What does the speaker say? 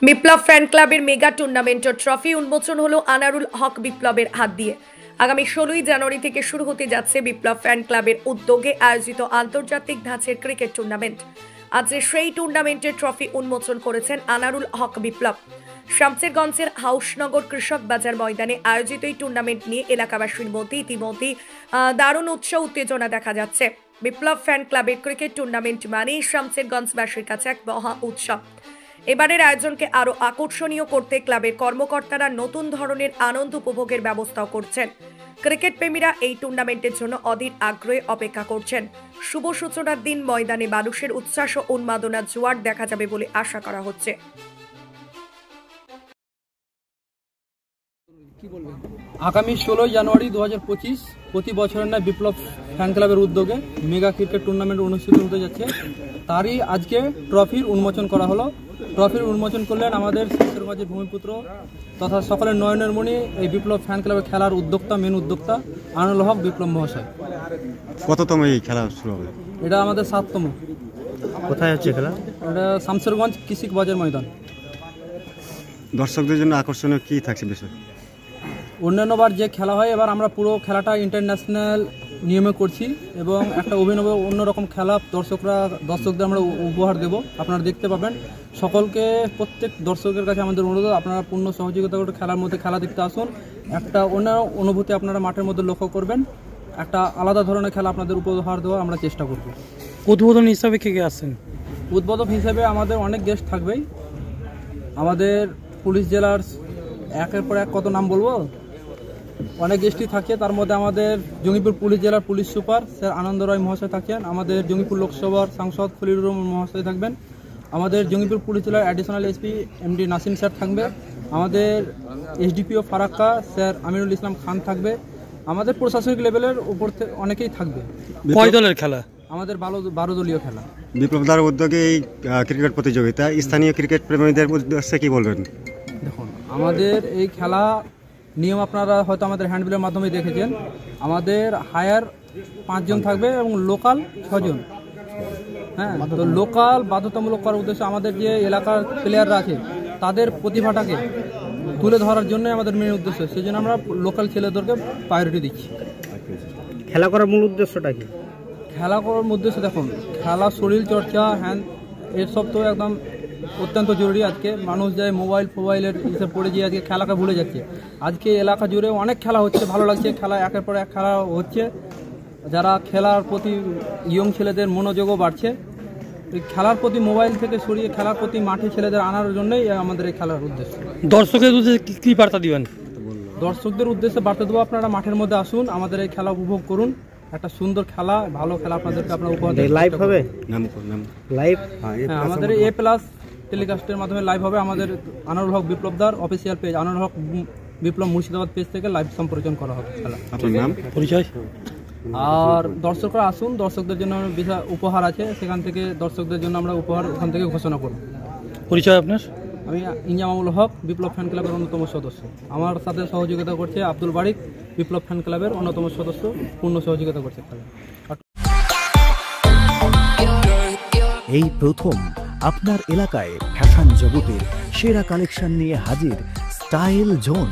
বিপ্লব fan ক্লাবের mega টুর্নামেন্টের trophy উন্মোচন হলো আনারুল হক বিপ্লবের হাত দিয়ে। আগামী 16ই জানুয়ারি থেকে শুরু হতে যাচ্ছে বিপ্লব ফ্যান ক্লাবের উদ্যোগে আয়োজিত আন্তর্জাতিক ধাঁচের ক্রিকেট টুর্নামেন্ট। আজ সেই টুর্নামেন্টের ট্রফি উন্মোচন করেছেন আনারুল হক বিপ্লব। শামসেরগঞ্জের হাউসনগর কৃষক বাজার ময়দানে আয়োজিত এই টুর্নামেন্ট নিয়ে এলাকাবাসীর মধ্যে ইতিমধ্যেই দারুণ উৎসাহ উত্তেজনা দেখা যাচ্ছে। বিপ্লব ফ্যান ক্লাবের ক্রিকেট টুর্নামেন্ট মানেই শামসেরগঞ্জবাসীর কাছে এক মহা উৎসব। এবারের আয়োজনকে আরো আকর্ষণীয় করতে ক্লাবের কর্মকর্তারা নতুন ধরনের আনন্দ উপভোগের ব্যবস্থাও করছেন। ক্রিকেট প্রেমীরা এই টুর্নামেন্টের জন্য অধীর আগ্রহে অপেক্ষা করছেন। শুভ সূচনার দিন ময়দানে মানুষের উচ্ছ্বাস ও উন্মাদনা জোয়ার দেখা যাবে বলে আশা করা হচ্ছে। আগামী 16 জানুয়ারি 2025 প্রতি বছরের ন্যায় বিপ্লব ফ্যান ক্লাবের উদ্যোগে মেগা ক্রিকেট টুর্নামেন্ট অনুষ্ঠিত হতে যাচ্ছে। তারই আজকে ট্রফির উন্মোচন করা হলো। ট্রফির উন্মোচন করলেন আমাদের শামসেরগঞ্জের ভূমিপুত্র তথা সকলের নয়নের মণি এই বিপ্লব ফ্যান ক্লাবের খেলার উদ্যোক্তা, মেন উদ্যোক্তা আনারুল হক বিপ্লব মহাশয়। কততম এই খেলা শুরু হবে? এটা আমাদের 7তম। কোথায় হচ্ছে খেলা? এটা শামসেরগঞ্জ কৃষক বাজার ময়দান। দর্শকদের জন্য আকর্ষণীয় কি থাকছে বিষয়? অন্যান্যবার যে খেলা হয় এবার আমরা পুরো খেলাটা ইন্টারন্যাশনাল নিয়মে করছি এবং একটা অভিনব অন্যরকম খেলা দর্শকদের আমরা উপহার দেব। আপনারা দেখতে পাবেন। সকলকে প্রত্যেক দর্শকের কাছে আমাদের অনুরোধ, আপনারা পূর্ণ সহযোগিতা করে খেলার মধ্যে খেলা দেখতে আসুন। একটা অন্য অনুভূতি আপনারা মাঠের মধ্যে লক্ষ্য করবেন। একটা আলাদা ধরনের খেলা আপনাদের উপহার দেওয়ার আমরা চেষ্টা করব। উদ্বোধন হিসাবে কে কে আসছেন? উদ্বোধক হিসেবে আমাদের অনেক গেস্ট থাকবেই। আমাদের পুলিশ জেলার একের পর এক কত নাম বলবো, অনেক গেস্টই থাকে। তার মধ্যে আমাদের জঙ্গিপুর পুলিশ জেলার পুলিশ সুপার স্যার আনন্দ রায় মহাশয় থাকেন। আমাদের জঙ্গিপুর লোকসভার সাংসদ খলিলুর রহমান মহাশয় থাকবেন। আমাদের জঙ্গিপুর পুলিশ জেলার additional SP MD Nasim sir থাকবে। আমাদের এসডিপিও ফারাক্কা স্যার আমিনুল ইসলাম খান থাকবে। আমাদের প্রশাসনিক লেভেলের উপর অনেকেই থাকবে। কয় দলের খেলা? আমাদের 12 দলীয় খেলা। বিপ্লবদার উদ্যোগে এই ক্রিকেট প্রতিযোগিতা, স্থানীয় ক্রিকেট প্রেমীদের উদ্দেশ্যে কি বলবেন? দেখুন, আমাদের এই খেলা নিয়ম আপনারা হয়তো আমাদের হ্যান্ডবিলের মাধ্যমে দেখেছেন। আমাদের হায়ার 5 জন থাকবে এবং লোকাল 6 জন। হ্যাঁ, তো লোকাল বাধ্যতামূলক করার উদ্দেশ্যে আমাদের যে এলাকার প্লেয়াররা আছে তাদের প্রতিভাটাকে তুলে ধরার জন্যই আমাদের মেন উদ্দেশ্য। সেই জন্য আমরা লোকাল ছেলেদেরকে প্রায়োরিটি দিচ্ছি। খেলা করার মূল উদ্দেশ্যটা কি? খেলা করার উদ্দেশ্য দেখুন, খেলা শরীর চর্চা এসব তো একদম অত্যন্ত জরুরি। আজকে মানুষ যায় মোবাইলের হিসেবে পড়ে গিয়ে আজকে খেলাকে ভুলে যাচ্ছে। আজকে এলাকা জুড়ে অনেক খেলা হচ্ছে, ভালো লাগছে। খেলা একের পর এক খেলা হচ্ছে, যারা খেলার প্রতি ইয়ং ছেলেদের মনোযোগও বাড়ছে। এই খেলার প্রতি মোবাইল থেকে সরিয়ে খেলার প্রতি মাঠে ছেলেদের আনার জন্যই আমাদের এই খেলার উদ্দেশ্য। দর্শকের উদ্দেশ্যে কি বার্তা দিবেন? দর্শকদের উদ্দেশ্যে বার্তা দেবো, আপনারা মাঠের মধ্যে আসুন, আমাদের এই খেলা উপভোগ করুন। একটা সুন্দর খেলা, ভালো খেলা আপনাদেরকে আপনারা উপহার দেবেন। লাইভ হবে? লাইভ আমাদের A+ টেলিকাস্টের মাধ্যমে লাইভ হবে। আমাদের আনারুল হক বিপ্লবদার অফিসিয়াল পেজ আনারুল হক বিপ্লব মুর্শিদাবাদ পেজ থেকে লাইভ সম্প্রচার করা হবে খেলা। আপনার নাম, পরিচয়? আর দর্শকরা আসুন, দর্শকদের জন্য বিশাল উপহার আছে, সেখান থেকে দর্শকদের জন্য আমরা উপহার ওখান থেকে ঘোষণা করব। পরিচয় আপনার? আমি ইনজামামুল হক, বিপ্লব ফ্যান ক্লাবের অন্যতম সদস্য। আমার সাথে সহযোগিতা করছে আব্দুল বারিক, বিপ্লব ফ্যান ক্লাবের অন্যতম সদস্য, পূর্ণ সহযোগিতা করছে খেলা। এই প্রথম আপনার এলাকায় ফ্যাশন জগতের সেরা কালেকশন নিয়ে হাজির স্টাইল জোন।